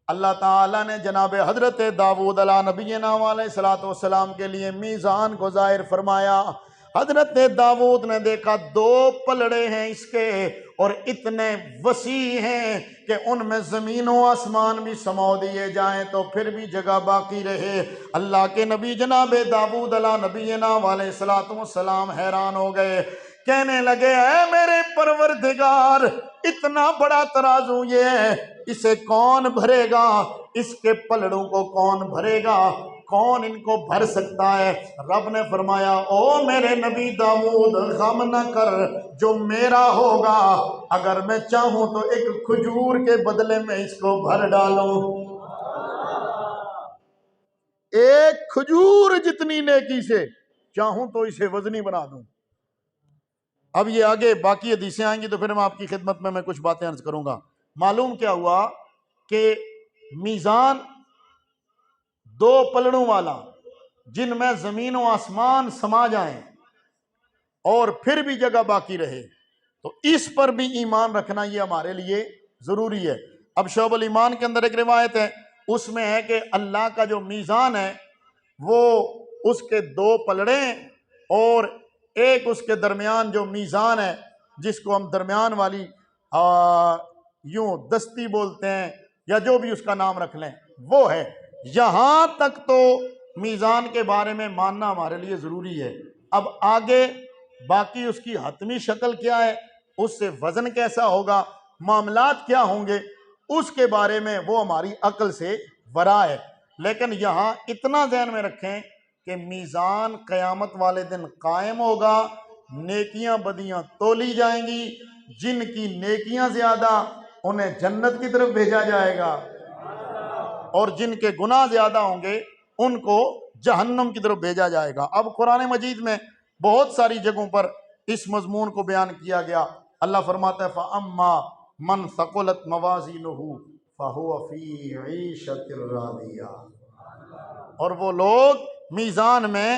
اللہ تعالیٰ نے جناب حضرت داؤد علیہ نبینا علیہ الصلوۃ والسلام کے لیے میزان کو ظاہر فرمایا۔ حضرت داؤد نے دیکھا 2 پلڑے ہیں اس کے، اور اتنے وسیع ہیں کہ ان میں زمین و آسمان بھی سمو دیے جائیں تو پھر بھی جگہ باقی رہے۔ اللہ کے نبی جناب داؤد علیہ نبینا علیہ الصلوۃ والسلام حیران ہو گئے، کہنے لگے اے میرے پروردگار، اتنا بڑا ترازو یہ ہے، اسے کون بھرے گا؟ اس کے پلڑوں کو کون بھرے گا؟ کون ان کو بھر سکتا ہے؟ رب نے فرمایا او میرے نبی داؤد، غم نہ کر، جو میرا ہوگا اگر میں چاہوں تو ایک کھجور کے بدلے میں اس کو بھر ڈالوں، ایک کھجور جتنی نیکی سے چاہوں تو اسے وزنی بنا دوں۔ اب یہ آگے باقی حدیثیں آئیں گی تو پھر میں آپ کی خدمت میں کچھ باتیں عرض کروں گا۔ معلوم کیا ہوا کہ میزان 2 پلڑوں والا، جن میں زمین و آسمان سما جائیں اور پھر بھی جگہ باقی رہے، تو اس پر بھی ایمان رکھنا یہ ہمارے لیے ضروری ہے۔ اب شعب الایمان کے اندر ایک روایت ہے، اس میں ہے کہ اللہ کا جو میزان ہے وہ اس کے 2 پلڑے اور ایک اس کے درمیان جو میزان ہے، جس کو ہم درمیان والی یوں دستی بولتے ہیں یا جو بھی اس کا نام رکھ لیں، وہ ہے۔ یہاں تک تو میزان کے بارے میں ماننا ہمارے لیے ضروری ہے۔ اب آگے باقی اس کی حتمی شکل کیا ہے، اس سے وزن کیسا ہوگا، معاملات کیا ہوں گے، اس کے بارے میں وہ ہماری عقل سے ورا ہے۔ لیکن یہاں اتنا ذہن میں رکھیں کہ میزان قیامت والے دن قائم ہوگا، نیکیاں بدیاں تولی جائیں گی، جن کی نیکیاں زیادہ انہیں جنت کی طرف بھیجا جائے گا، اور جن کے گناہ زیادہ ہوں گے ان کو جہنم کی طرف بھیجا جائے گا۔ اب قرآن مجید میں بہت ساری جگہوں پر اس مضمون کو بیان کیا گیا۔ اللہ فرماتا ہے فَأَمَّا مَنْ ثَقُلَتْ مَوَازِينُهُ فَهُوَ فِي عِيشَةٍ رَاضِيَةٍ، اور وہ لوگ میزان میں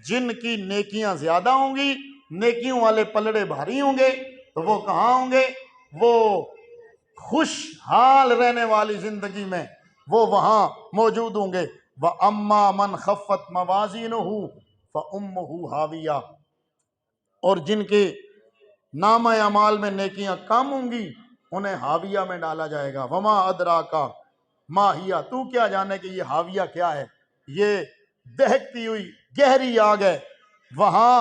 جن کی نیکیاں زیادہ ہوں گی، نیکیوں والے پلڑے بھاری ہوں گے، تو وہ کہاں ہوں گے؟ وہ خوشحال رہنے والی زندگی میں وہ وہاں موجود ہوں گے۔ وَأَمَّا مَنْ خَفَّتْ مَوَازِينُهُ فَأُمُّهُ حَاوِيَةٌ، اور جن کے نامہ اعمال میں نیکیاں کم ہوں گی انہیں حاویہ میں ڈالا جائے گا۔ وَمَا أَدْرَاكَ مَا هِيَ، تو کیا جانے کہ یہ حاویہ کیا ہے؟ یہ دہکتی ہوئی گہری آگ ہے، وہاں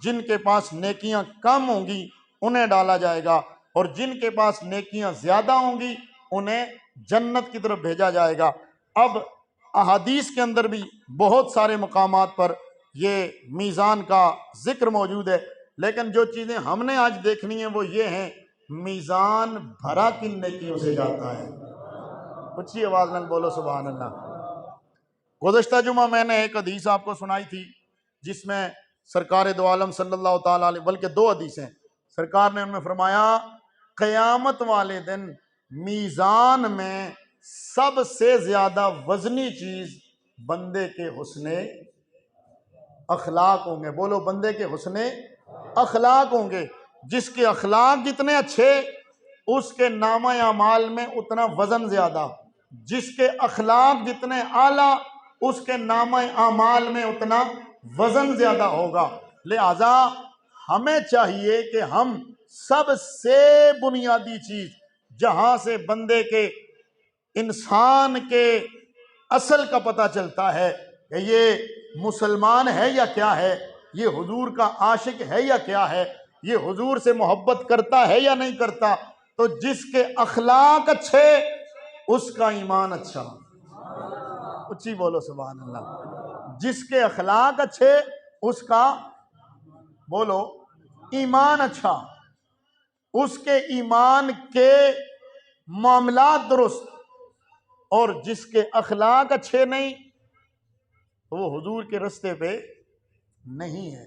جن کے پاس نیکیاں کم ہوں گی انہیں ڈالا جائے گا، اور جن کے پاس نیکیاں زیادہ ہوں گی انہیں جنت کی طرف بھیجا جائے گا۔ اب احادیث کے اندر بھی بہت سارے مقامات پر یہ میزان کا ذکر موجود ہے، لیکن جو چیزیں ہم نے آج دیکھنی ہیں وہ یہ ہیں، میزان بھرا کن نیکیوں سے جاتا ہے؟ اچھی آواز میں بولو سبحان اللہ۔ گزشتہ جمعہ میں نے ایک حدیث آپ کو سنائی تھی جس میں سرکار دو عالم صلی اللہ تعالیٰ علیہ، بلکہ 2 حدیثیں، سرکار نے ان میں فرمایا قیامت والے دن میزان میں سب سے زیادہ وزنی چیز بندے کے حسن اخلاق ہوں گے۔ بولو، بندے کے حسن اخلاق ہوں گے۔ جس کے اخلاق جتنے اچھے اس کے نامہ اعمال میں اتنا وزن زیادہ، جس کے اخلاق جتنے اعلیٰ اس کے نامہ اعمال میں اتنا وزن زیادہ ہوگا۔ لہذا ہمیں چاہیے کہ ہم سب سے بنیادی چیز جہاں سے بندے کے، انسان کے اصل کا پتہ چلتا ہے کہ یہ مسلمان ہے یا کیا ہے، یہ حضور کا عاشق ہے یا کیا ہے، یہ حضور سے محبت کرتا ہے یا نہیں کرتا، تو جس کے اخلاق اچھے اس کا ایمان اچھا۔ اچھی بولو سبحان اللہ۔ جس کے اخلاق اچھے اس کا، بولو، ایمان اچھا، اس کے ایمان کے معاملات درست، اور جس کے اخلاق اچھے نہیں وہ حضور کے رستے پہ نہیں ہے۔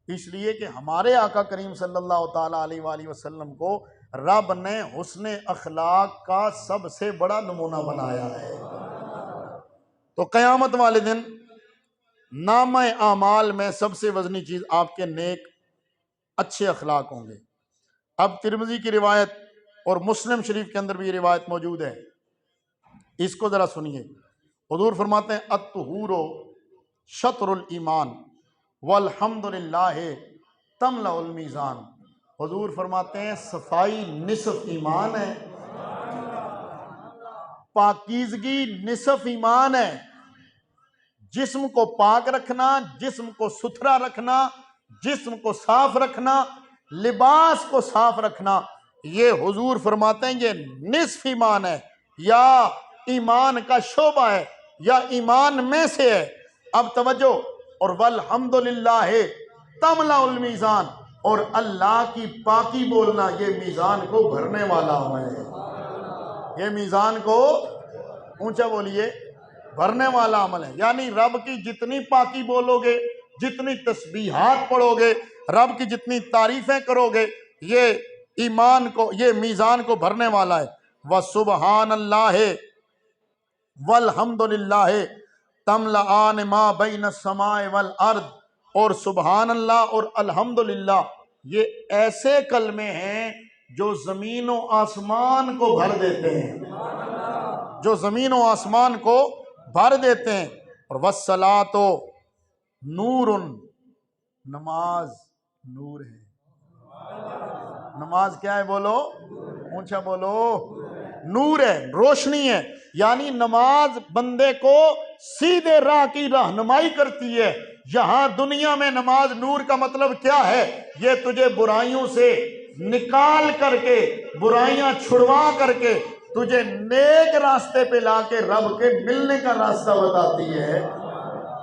اس لیے کہ ہمارے آقا کریم صلی اللہ تعالیٰ علیہ وآلہ وسلم کو رب نے حسن اخلاق کا سب سے بڑا نمونہ بنایا ہے۔ تو قیامت والے دن نامہ اعمال میں سب سے وزنی چیز آپ کے نیک اچھے اخلاق ہوں گے۔ اب ترمذی کی روایت اور مسلم شریف کے اندر بھی یہ روایت موجود ہے، اس کو ذرا سنیے، حضور فرماتے ہیں الطہور شطر الایمان والحمدللہ تملأ المیزان۔ حضور فرماتے ہیں صفائی نصف ایمان ہے، پاکیزگی نصف ایمان ہے۔ جسم کو پاک رکھنا، جسم کو ستھرا رکھنا، جسم کو صاف رکھنا، لباس کو صاف رکھنا، یہ حضور فرماتے ہیں یہ نصف ایمان ہے، یا ایمان کا شعبہ ہے، یا ایمان میں سے ہے۔ اب توجہ، اور والحمدللہ تملأ المیزان، اور اللہ کی پاکی بولنا یہ میزان کو بھرنے والا عمل ہے، یہ میزان کو اونچا بولیے بھرنے والا عمل ہے۔ یعنی رب کی جتنی پاکی بولو گے، جتنی تسبیحات پڑھو گے، رب کی جتنی تعریفیں کرو گے، یہ ایمان کو، یہ میزان کو بھرنے والا ہے۔ وَسُبْحَانَ اللَّهِ وَالْحَمْدُلِلَّهِ تَمْلَآنِ مَا بَيْنَ السَّمَاءِ وَالْأَرْضِ، اور سبحان اللہ اور الحمدللہ یہ ایسے کلمے ہیں جو زمین و آسمان کو بھر دیتے ہیں، جو زمین و آسمان کو بھر دیتے ہیں۔ اور وَالصَّلَاةُ نُورٌ، نماز نور ہے۔ نماز کیا ہے؟ بولو اونچا بولو، نور ہے، روشنی ہے۔ یعنی نماز بندے کو سیدھے راہ کی رہنمائی کرتی ہے۔ یہاں دنیا میں نماز نور کا مطلب کیا ہے؟ یہ تجھے برائیوں سے نکال کر کے، برائیاں چھڑوا کر کے تجھے نیک راستے پہ لا کے رب کے ملنے کا راستہ بتاتی ہے۔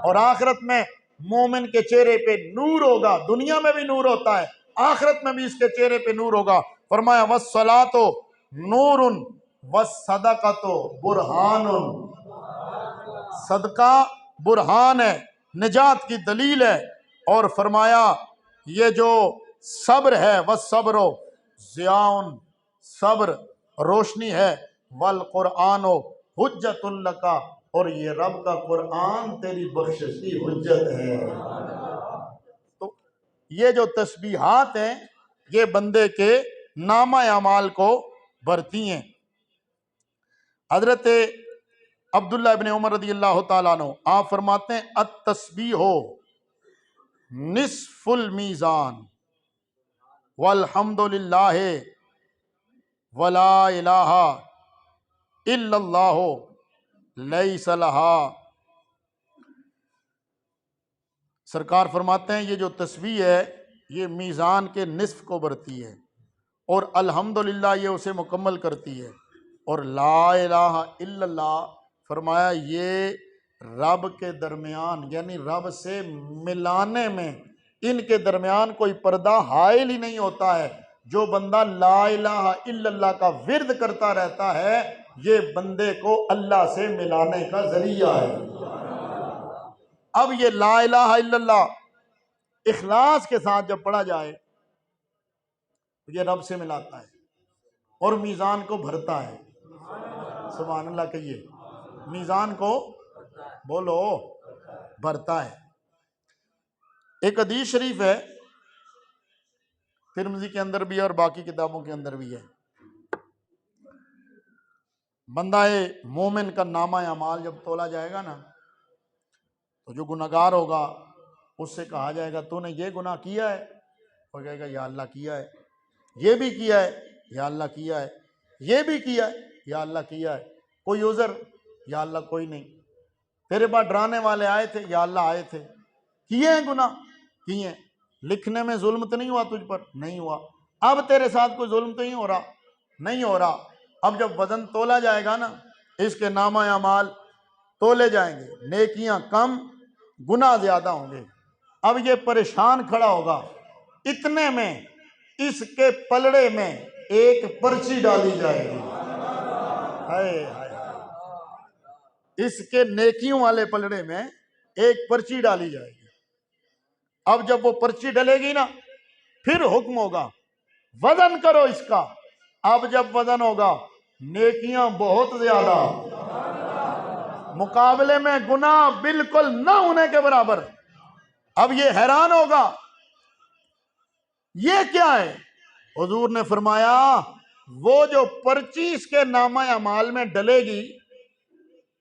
اور آخرت میں مومن کے چہرے پہ نور ہوگا، دنیا میں بھی نور ہوتا ہے، آخرت میں بھی اس کے چہرے پہ نور ہوگا۔ فرمایا وَالصَّلَاةُ نُورٌ وَالصَّدَقَةُ بُرْہَانٌ، صدقہ برہان ہے، نجات کی دلیل ہے۔ اور فرمایا یہ جو صبر ہے، وَالصَّبْرُ ضِیاءٌ، صبر روشنی ہے، وَالْقُرْآنُ حُجَّةٌ لَکَ، اور یہ رب کا قرآن تیری بخشش کی حجت ہے۔ تو یہ جو تسبیحات ہیں یہ بندے کے نامہ اعمال کو بھرتی ہیں۔ حضرت عبداللہ ابن عمر رضی اللہ تعالیٰ عنہ آپ فرماتے ہیں التسبیح نصف المیزان والحمدللہ ولا الہ الا اللہ لیس لہا۔ سرکار فرماتے ہیں یہ جو تسبیح ہے یہ میزان کے نصف کو بھرتی ہے، اور الحمدللہ یہ اسے مکمل کرتی ہے، اور لا الہ الا اللہ فرمایا یہ رب کے درمیان، یعنی رب سے ملانے میں ان کے درمیان کوئی پردہ حائل ہی نہیں ہوتا ہے۔ جو بندہ لا الہ الا اللہ کا ورد کرتا رہتا ہے یہ بندے کو اللہ سے ملانے کا ذریعہ ہے۔ اب یہ لا الہ الا اللہ اخلاص کے ساتھ جب پڑھا جائے تو یہ رب سے ملاتا ہے اور میزان کو بھرتا ہے۔ سبحان اللہ کہیے، میزان کو بولو بھرتا ہے۔ ایک حدیث شریف ہے، ترمذی کے اندر بھی ہے اور باقی کتابوں کے اندر بھی ہے، بندہ مومن کا نامہ اعمال جب تولا جائے گا نا تو جو گناہگار ہوگا اس سے کہا جائے گا تو نے یہ گناہ کیا ہے؟ وہ کہے گا یا اللہ کیا ہے، یہ بھی کیا ہے یا اللہ کیا ہے، یہ بھی کیا ہے یا اللہ کیا ہے، کوئی عذر یا اللہ کوئی نہیں، تیرے پاس ڈرانے والے آئے تھے یا اللہ آئے تھے، کیے ہیں گناہ کیے ہیں، لکھنے میں ظلم تو نہیں ہوا تجھ پر؟ نہیں ہوا۔ اب تیرے ساتھ کوئی ظلم تو نہیں ہو رہا؟ نہیں ہو رہا۔ اب جب وزن تولا جائے گا نا، اس کے نامہ اعمال تولے جائیں گے، نیکیاں کم گناہ زیادہ ہوں گے۔ اب یہ پریشان کھڑا ہوگا، اتنے میں اس کے پلڑے میں ایک پرچی ڈالی جائے گی، ہائے ہائے، اس کے نیکیوں والے پلڑے میں ایک پرچی ڈالی جائے گی۔ اب جب وہ پرچی ڈلے گی نا پھر حکم ہوگا وزن کرو اس کا۔ اب جب وزن ہوگا نیکیاں بہت زیادہ مقابلے میں گناہ بالکل نہ ہونے کے برابر۔ اب یہ حیران ہوگا یہ کیا ہے؟ حضور نے فرمایا وہ جو پرچی اس کے نامہ اعمال میں ڈلے گی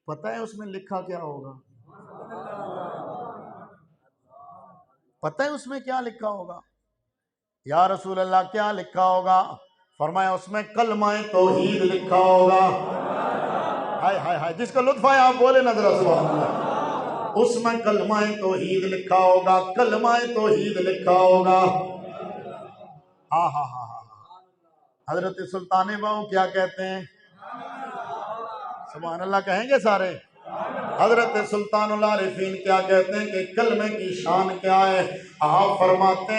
پتہ ہے اس میں لکھا کیا ہوگا؟ پتہ ہے اس میں کیا لکھا ہوگا؟ یا رسول اللہ کیا لکھا ہوگا؟ فرمایا اس میں کلمہ توحید لکھا ہوگا۔ ہائے ہائے ہائے، جس کا لطف ہے آپ بولے نا ذرا سبحان اللہ۔ اس میں کلمہ توحید لکھا ہوگا، کلمہ توحید لکھا ہوگا۔ ہاں ہاں ہاں ہاں، حضرت سلطان باؤ کیا کہتے ہیں؟ سبحان اللہ کہیں گے سارے؟ حضرت سلطان العارفین کیا کہتے ہیں کہ کلمے کی شان کیا ہے؟ آپ فرماتے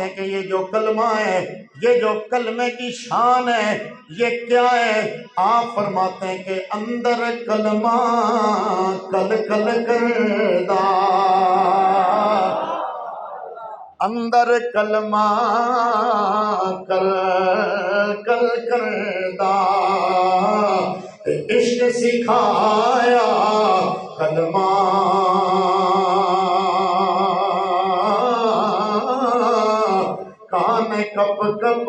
ہیں کہ یہ جو کلمہ ہے، یہ جو کلمے کی شان ہے یہ کیا ہے؟ آپ فرماتے ہیں کہ اندر کلمہ کل کل کردہ، اندر کلمہ کل کل کردہ، عشق سکھایا کلمہ کان کپ کپ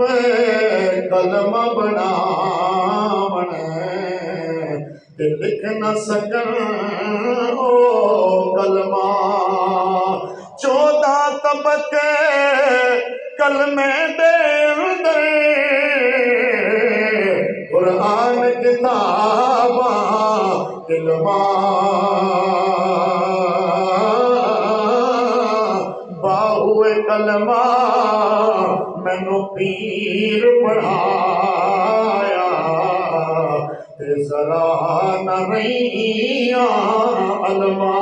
کلمہ بنا کہ لکھ نہ سکن او کلمہ، 14 طبقے کلمے دے اندر، قرآن کتاباں کلمہ، باہوئے کلمہ مینو پیر پڑھایا، تے ذرا نہ رہیاں علماء۔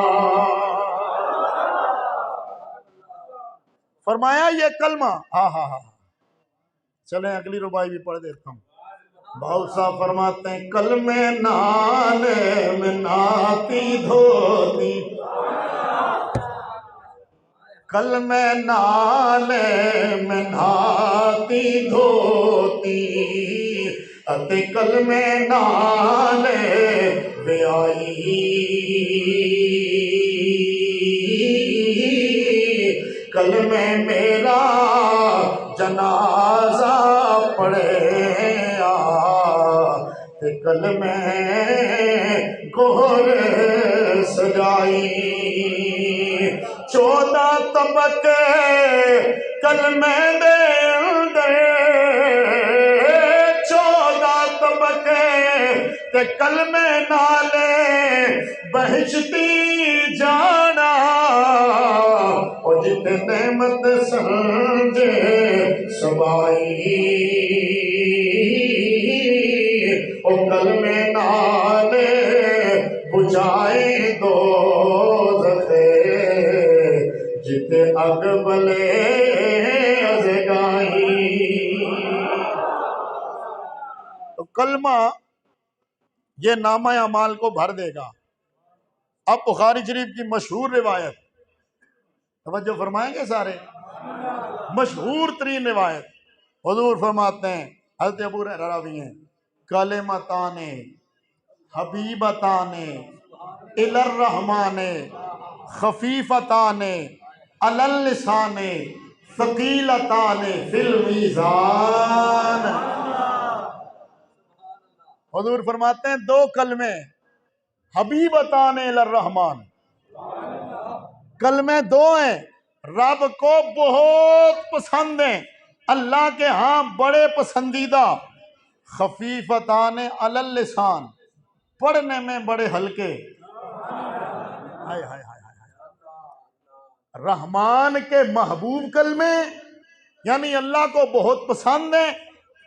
فرمایا یہ کلمہ، ہاں ہاں ہاں، چلیں اگلی ربائی بھی پڑھ دیتا ہوں۔ بہت سا فرماتے ہیں کلمے نال میں ناتی دھوتی، کلمے نال میں ناتی دھوتی، اتے کلمے نال بیائی، کلمے میرا جنازہ پڑھے تے کلمے گہر سجائی، 14 طبقے کلمے دے اندر، 14 طبقے تے کلمے نالے بہشتی جانا، اور جت نعمت سمجھے سبائی، او کلمے نالے بجھائے دوزخ، جت اگ بلے ازگائی۔ تو کلمہ یہ نامہ اعمال کو بھر دے گا۔ اب بخاری شریف کی مشہور روایت، توجہ فرمائیں گے سارے، مشہور ترین روایت، حضور فرماتے ہیں، حضرت ابو ہریرہ راوی ہیں، کلمتان حبیبتان الی الرحمن خفیفتان علی اللسان ثقیلتان فی المیزان۔ حضور فرماتے ہیں 2 کلمے حبیبتان الی الرحمن، کلمے 2 ہیں رب کو بہت پسند ہیں، اللہ کے ہاں بڑے پسندیدہ، خفیفتان علی اللسان، پڑھنے میں بڑے ہلکے، ہائے ہائے ہائے ہائے، رحمان کے محبوب کلمے یعنی اللہ کو بہت پسند ہیں،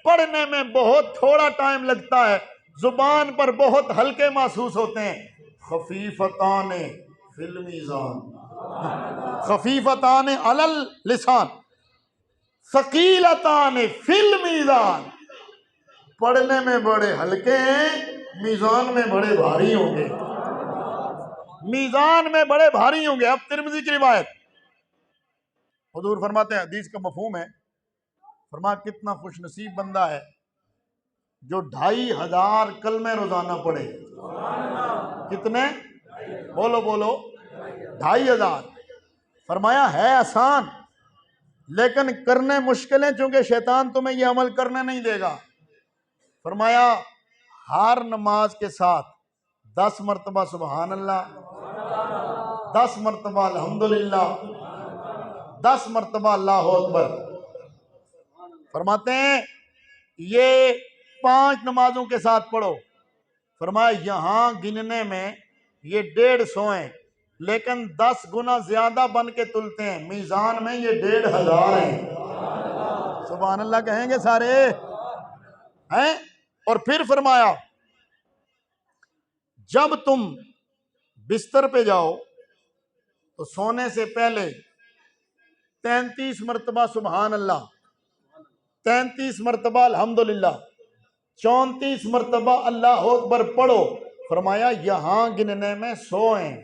پڑھنے میں بہت تھوڑا ٹائم لگتا ہے، زبان پر بہت ہلکے محسوس ہوتے ہیں، خفیفتان فی المیزان، خفیفتان علی اللسان ثقیلتان فی المیزان، پڑھنے میں بڑے ہلکے ہیں، میزان میں بڑے بھاری ہوں گے، میزان میں بڑے بھاری ہوں گے۔ اب ترمذی کی روایت، حضور فرماتے ہیں، حدیث کا مفہوم ہے، فرما کتنا خوش نصیب بندہ ہے جو 2500 کلمے روزانہ پڑھے۔ کتنے؟ بولو بولو، 2500۔ فرمایا ہے آسان لیکن کرنے مشکلیں، چونکہ شیطان تمہیں یہ عمل کرنے نہیں دے گا۔ فرمایا ہر نماز کے ساتھ 10 مرتبہ سبحان اللہ، 10 مرتبہ الحمدللہ، 10 مرتبہ اللہ اکبر۔ فرماتے ہیں یہ 5 نمازوں کے ساتھ پڑھو۔ فرمایا یہاں گننے میں یہ 150 ہیں، لیکن 10 گنا زیادہ بن کے تلتے ہیں، میزان میں یہ 1500 ہیں۔ سبحان اللہ کہیں گے سارے ہیں؟ اور پھر فرمایا جب تم بستر پہ جاؤ تو سونے سے پہلے 33 مرتبہ سبحان اللہ، 33 مرتبہ الحمدللہ، 34 مرتبہ اللہ اکبر پڑھو۔ فرمایا یہاں گننے میں 100 ہیں،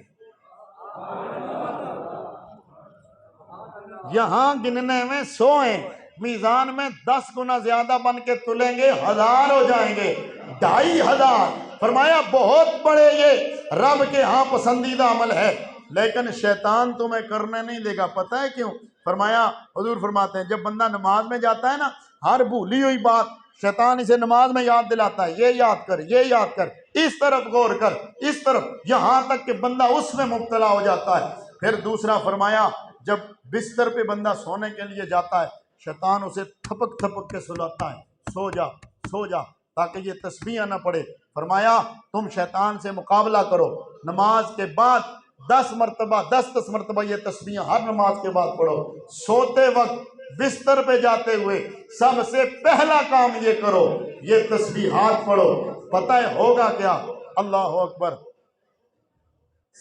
یہاں گننے میں 100 ہیں، میزان میں 10 گنا زیادہ بن کے تلیں گے، 1000 ہو جائیں گے، 2500۔ فرمایا بہت بڑے یہ رب کے ہاں پسندیدہ عمل ہے، لیکن شیطان تمہیں کرنے نہیں دے گا۔ پتہ ہے کیوں؟ فرمایا حضور فرماتے ہیں جب بندہ نماز میں جاتا ہے نا، ہر بھولی ہوئی بات شیطان اسے نماز میں یاد دلاتا ہے، یہ یاد کر، یہ یاد کر، اس طرف غور کر، اس طرف، یہاں تک کہ بندہ اس میں مبتلا ہو جاتا ہے۔ پھر دوسرا فرمایا جب بستر پہ بندہ سونے کے لیے جاتا ہے، شیطان اسے تھپک تھپک کے سلاتا ہے، سو جا سو جا، تاکہ یہ تسبیح نہ پڑے۔ فرمایا تم شیطان سے مقابلہ کرو، نماز کے بعد 10 مرتبہ 10 مرتبہ یہ تسبیح ہر نماز کے بعد پڑھو۔ سوتے وقت بستر پہ جاتے ہوئے سب سے پہلا کام یہ کرو، یہ تسبیحات پڑھو۔ پتہ ہے ہوگا کیا؟ اللہ اکبر۔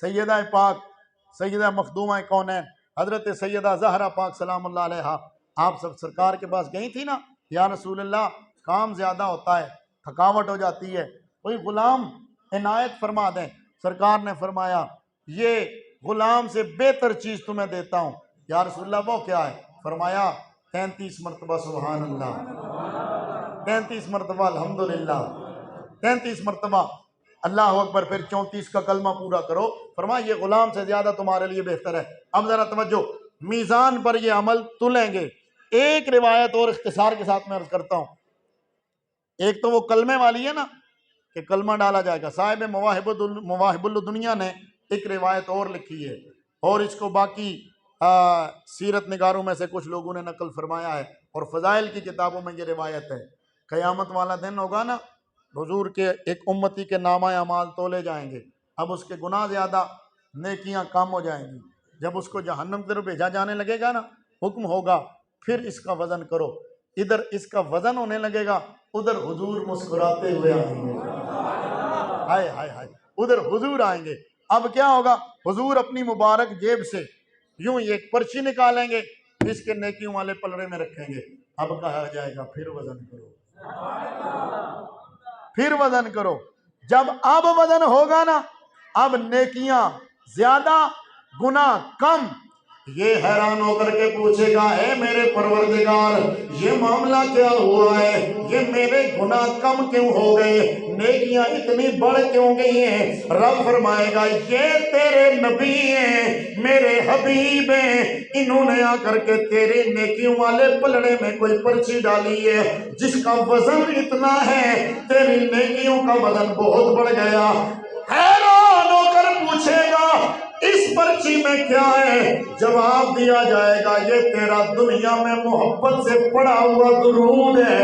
سیدہ پاک، سیدہ مخدومہ کونین حضرت سیدہ زہرا پاک سلام اللہ علیہا، آپ سب سرکار کے پاس گئی تھی نا، یا رسول اللہ کام زیادہ ہوتا ہے، تھکاوٹ ہو جاتی ہے، کوئی غلام عنایت فرما دیں۔ سرکار نے فرمایا یہ غلام سے بہتر چیز تمہیں دیتا ہوں۔ یا رسول اللہ وہ کیا ہے؟ فرمایا 33 مرتبہ سبحان اللہ، 33 مرتبہ الحمدللہ، 33 مرتبہ اللہ اکبر، پھر 34 کا کلمہ پورا کرو۔ فرمایا یہ غلام سے زیادہ تمہارے لیے بہتر ہے۔ اب ذرا توجہ، میزان پر یہ عمل تلیں گے۔ ایک روایت اور اختصار کے ساتھ میں عرض کرتا ہوں، ایک تو وہ کلمے والی ہے نا کہ کلمہ ڈالا جائے گا، صاحب مواہب الدنیا نے ایک روایت اور لکھی ہے، اور اس کو باقی سیرت نگاروں میں سے کچھ لوگوں نے نقل فرمایا ہے، اور فضائل کی کتابوں میں یہ روایت ہے۔ قیامت والا دن ہوگا نا، حضور کے ایک امتی کے نامہ اعمال تولے جائیں گے، اب اس کے گناہ زیادہ، نیکیاں کم ہو جائیں گی۔ جب اس کو جہنم کی طرف بھیجا جانے لگے گا نا، حکم ہوگا پھر اس کا وزن کرو، ادھر اس کا وزن ہونے لگے گا، ادھر حضور مسکراتے ہوئے آئیں گے، ہائے ہائے ہائے، ادھر حضور آئیں گے۔ اب کیا ہوگا؟ حضور اپنی مبارک جیب سے یوں ایک پرچی نکالیں گے، اس کے نیکیوں والے پلڑے میں رکھیں گے۔ اب کہا جائے گا پھر وزن کرو، پھر وزن کرو۔ جب اب وزن ہوگا نا، اب نیکیاں زیادہ گناہ کم، یہ حیران ہو کر کے پوچھے گا اے میرے پروردگار یہ معاملہ کیا ہوا ہے، یہ میرے گناہ کم کیوں ہو گئے، نیکیاں اتنی بڑھ کیوں گئی ہیں؟ رب فرمائے گا یہ تیرے نبی ہیں، میرے حبیب ہیں، انہوں نے آ کر کے تیرے نیکیوں والے پلڑے میں کوئی پرچی ڈالی ہے جس کا وزن اتنا ہے، تیری نیکیوں کا وزن بہت بڑھ گیا۔ حیران ہو کر پوچھے گا اس پرچی میں کیا ہے؟ جواب دیا جائے گا یہ تیرا دنیا میں محبت سے پڑھا ہوا درود ہے۔